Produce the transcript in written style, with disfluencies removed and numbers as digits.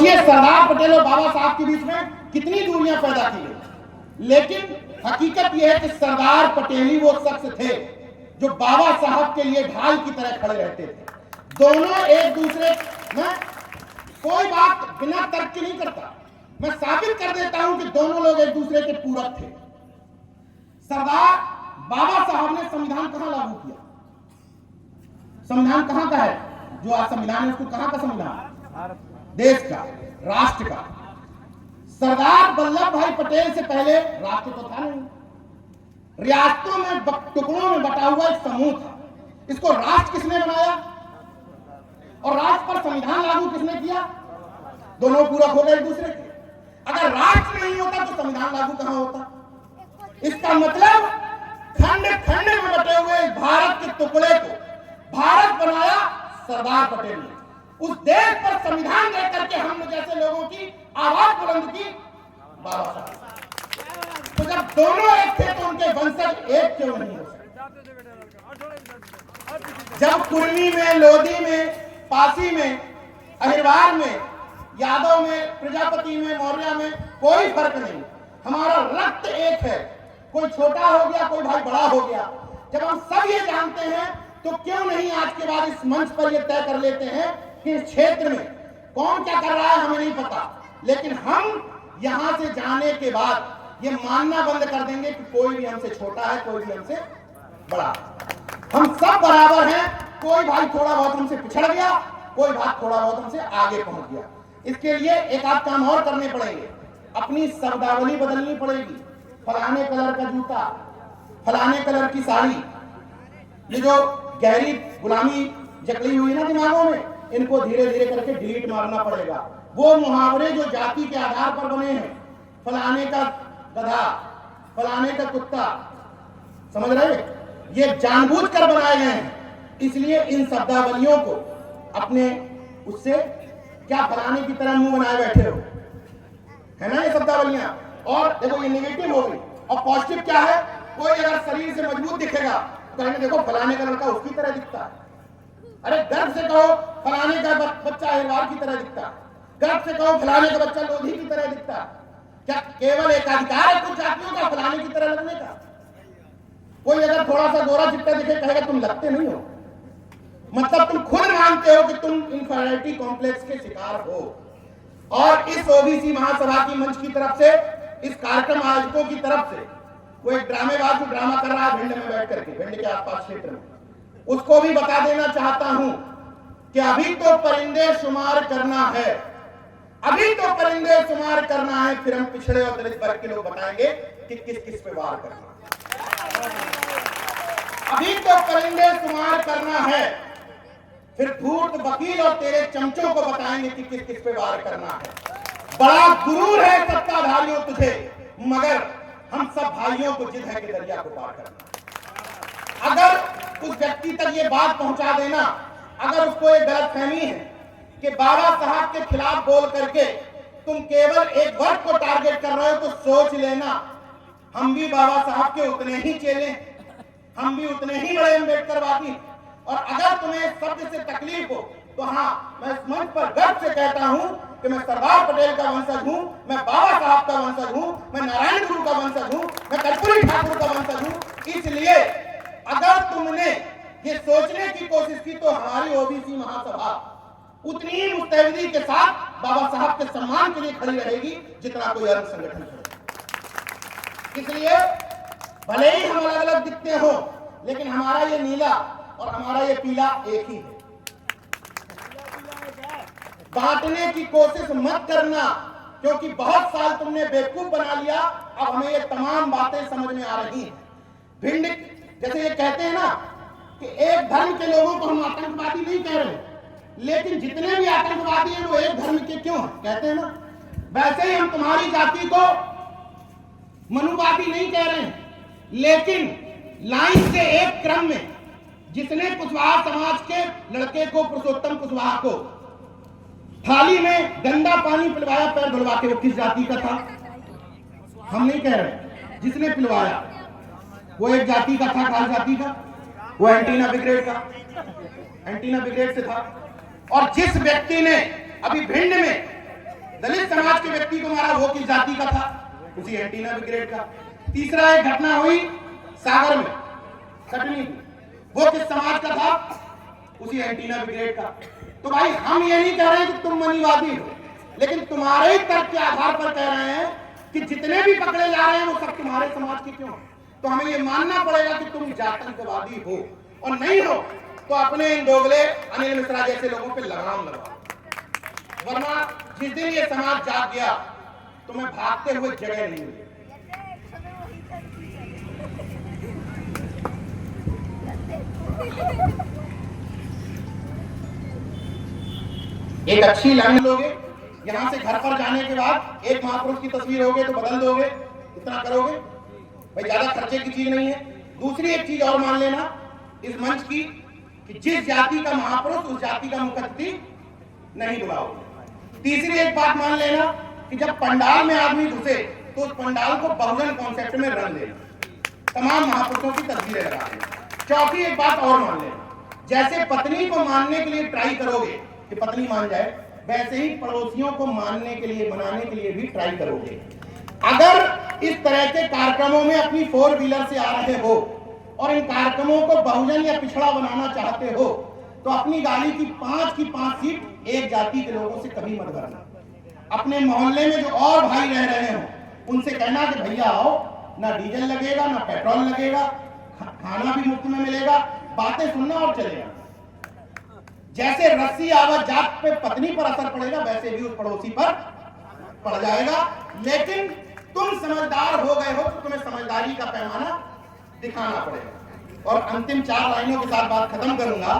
सोचिए सरदार पटेल और बाबा साहब के बीच में कितनी दूरियां पैदा की गई, लेकिन हकीकत यह है कि सरदार पटेल ही वो शख्स थे जो बाबा साहब के लिए ढाल की तरह खड़े रहते थे। दोनों एक दूसरे में कोई बात बिना तर्क के नहीं करता। मैं साबित कर देता हूं कि दोनों लोग एक दूसरे के पूरक थे। सरदार बाबा साहब ने संविधान कहां लागू किया? संविधान कहां का है? जो आज संविधान है उसको कहां का संविधान? देश का, राष्ट्र का। सरदार वल्लभ भाई पटेल से पहले राष्ट्र तो था नहीं, रियासतों में टुकड़ों में बटा हुआ एक समूह था। इसको राष्ट्र किसने बनाया और राष्ट्र पर संविधान लागू किसने किया? दोनों पूरक हो गए एक दूसरे के। अगर राष्ट्र नहीं होता तो संविधान लागू कहां होता? इसका मतलब खंड खंड में बटे हुए भारत के टुकड़े को भारत बनाया सरदार पटेल ने। उस देश पर संविधान दे करके हम जैसे लोगों की आवाज बुलंद की बाबा साहब। तो जब दोनों एक थे तो उनके वंशज एक क्यों नहीं हो सकते? जब कुर्मी में, लोधी में, पासी में, अहिरवार में, यादव में, प्रजापति में, मौर्य में कोई फर्क नहीं, हमारा रक्त एक है। कोई छोटा हो गया, कोई भाई बड़ा हो गया। जब हम सब ये जानते हैं तो क्यों नहीं आज के बाद इस मंच पर ये तय कर लेते हैं कि इस क्षेत्र में कौन क्या कर रहा है हमें नहीं पता, लेकिन हम यहां से जाने के बाद ये मानना बंद कर देंगे कि कोई भी हमसे छोटा है, कोई भी हमसे बड़ा। हम सब बराबर हैं। कोई भाई थोड़ा बहुत हमसे पिछड़ गया, कोई भाई थोड़ा बहुत हमसे आगे पहुंच गया। इसके लिए एक आध काम और करने पड़ेंगे। अपनी शब्दावली बदलनी पड़ेगी। फलाने कलर का जूता, फलाने कलर की साड़ी, ये जो गहरी गुलामी जकड़ी हुई ना दिमागों में, इनको धीरे धीरे करके डिलीट मारना पड़ेगा। वो मुहावरे जो जाति के आधार पर बने हैं, फलाने का गधा, फलाने का कुत्ता, समझ रहे, ये जानबूझकर बनाए गए हैं। इसलिए इन शब्दावलियों को अपने उससे क्या फलाने की तरह मुंह बनाए बैठे हो, है ना ये शब्दावलियां। और देखो ये नेगेटिव हो गई। और पॉजिटिव क्या है? कोई अगर शरीर से मजबूत दिखेगा तो कहेंगे देखो फलाने का लड़का उसकी तरह दिखता है। अरे गर्व से कहो फलाने का बच्चा अहिरवार की तरह दिखता है, गर्व से कहो फलाने का बच्चा लोधी की तरह दिखता है। क्या केवल एक अधिकार है कुछ जातियों का फलाने की तरह लगने का? कोई अगर थोड़ा सा गोरा चिट्टा दिखे कहेगा तुम लगते नहीं हो, मतलब तुम खुद मानते हो कि तुम इंफीरियरिटी कॉम्प्लेक्स के शिकार हो। और इस ओबीसी महासभा की मंच की तरफ से, इस कार्यक्रम आयोजकों की तरफ से, वो एक ड्रामेबाज जो ड्रामा कर रहा है भिंड में बैठ करके, भिंड के आसपास क्षेत्र में, उसको भी बता देना चाहता हूं कि अभी तो परिंदे शुमार करना है, अभी तो परिंदे शुमार करना है, फिर हम पिछड़े और दलित वर्ग के लोग बताएंगे कि किस किस पे वार करना है। अभी तो परिंदे शुमार करना है, फिर धूर्त वकील और तेरे चमचों को बताएंगे कि किस किस पे वार करना है। बड़ा गुरूर है सत्ताधारियों तुझे, मगर हम सब भाइयों को जिद है कि दरिया को पार करना। अगर उस व्यक्ति तक ये बात पहुंचा देना, अगर उसको एक गलतफहमी है कि बाबा साहब के खिलाफ बोल करके तुम केवल एक वर्ग को टारगेट कर रहे हो, तो सोच लेना हम भी बाबा साहब के उतने ही चेले, हम भी उतने ही बड़े अम्बेडकरवादी। और अगर तुम्हें शब्द से तकलीफ हो तो हाँ, मैं इस मंच पर गर्व से कहता हूं कि मैं सरदार पटेल का वंशज हूं, मैं बाबा साहब का वंशज हूं, मैं नारायण गुरु का वंशज हूं, मैं कर्पूरी ठाकुर का वंशज हूं। इसलिए अगर तुमने ये सोचने की कोशिश की तो हमारी ओबीसी महासभा उतनी ही मुस्तैदी के साथ बाबा साहब के सम्मान के लिए खड़ी रहेगी जितना कोई अन्य संगठन खड़ा। इसलिए भले ही हम अलग अलग दिखते हो, लेकिन हमारा ये नीला और हमारा ये पीला एक ही है। बांटने की कोशिश मत करना, क्योंकि बहुत साल तुमने बेवकूफ बना लिया। अब हमें ये तमाम बातें समझ में आ रही हैं। भिंड जैसे ये कहते हैं ना कि एक धर्म के लोगों को हम आतंकवादी नहीं कह रहे, लेकिन जितने भी आतंकवादी हैं वो एक धर्म के क्यों कहते हैं ना, वैसे ही हम तुम्हारी जाति को मनुवादी नहीं कह रहे हैं, लेकिन लाइन से एक क्रम में जिसने कुशवाहा समाज के लड़के को, पुरुषोत्तम कुशवाहा को थाली में गंदा पानी पिलवाया पैर धुलवा के, वो किस जाति का था हम नहीं कह रहे, जिसने पिलवाया वो एक जाति का था, खास जाति का, वो एंटीना ब्रिगेड का, एंटीना ब्रिगेड से था। और जिस व्यक्ति ने अभी भिंड में दलित समाज के व्यक्ति को मारा, वो किस जाति का था? उसी एंटीना ब्रिगेड का। तीसरा एक घटना हुई सागर में, कटनी की, वो किस समाज का था? उसी एंटीना ब्रिगेड का। तो भाई हम ये नहीं कह रहे हैं कि तुम मनीवादी हो, लेकिन तुम्हारे ही तर्क के आधार पर कह रहे हैं कि जितने भी पकड़े जा रहे हैं वो सब तुम्हारे समाज के क्यों? तो हमें ये मानना पड़ेगा कि तुम जातंकवादी हो, और नहीं हो तो अपने इन दोगले अनिल मिश्रा जैसे लोगों पे लगाम लगाओ, वरना जिस दिन ये समाज जाग गया तुम्हें भागते हुए जगह नहीं मिलेगी। एक अच्छी लाइन लोगे, यहां से घर पर जाने के बाद एक महापुरुष की तस्वीर होगे तो बदल दोगे, इतना करोगे भाई, ज्यादा खर्चे की चीज नहीं है। दूसरी एक चीज और मान लेना इस मंच की, कि जिस जाति का महापुरुष उस जाति का मुखत्ती नहीं बुलाओगे। तीसरी एक बात मान लेना कि जब पंडाल में आदमी घुसे तो उस पंडाल को बहुजन कॉन्सेप्ट में रंग देना, तमाम महापुरुषों की तस्वीरें लगा देना। चौथी एक बात और मान लेना, जैसे पत्नी को मानने के लिए ट्राई करोगे कि पत्नी मान जाए, वैसे ही पड़ोसियों को मानने के लिए, मनाने के लिए भी ट्राई करोगे। अगर इस तरह के कार्यक्रमों में अपनी 4 व्हीलर से आ रहे हो और इन कार्यक्रमों को बहुजन या पिछड़ा बनाना चाहते हो, तो अपनी गाड़ी की 5 सीट एक जाति के लोगों से कभी मत भरना। अपने मोहल्ले में जो और भाई रह रहे हो उनसे कहना कि भैया आओ, ना डीजल लगेगा ना पेट्रोल लगेगा, खाना भी मुफ्त में मिलेगा, बातें सुनना और चलेगा। जैसे रस्सी आवत जात पे पत्नी पर असर पड़ेगा, वैसे भी उस पड़ोसी पर पड़ जाएगा। लेकिन तुम समझदार हो गए हो तो तुम्हें समझदारी का पैमाना दिखाना पड़ेगा। और अंतिम 4 लाइनों के साथ बात खत्म करूंगा।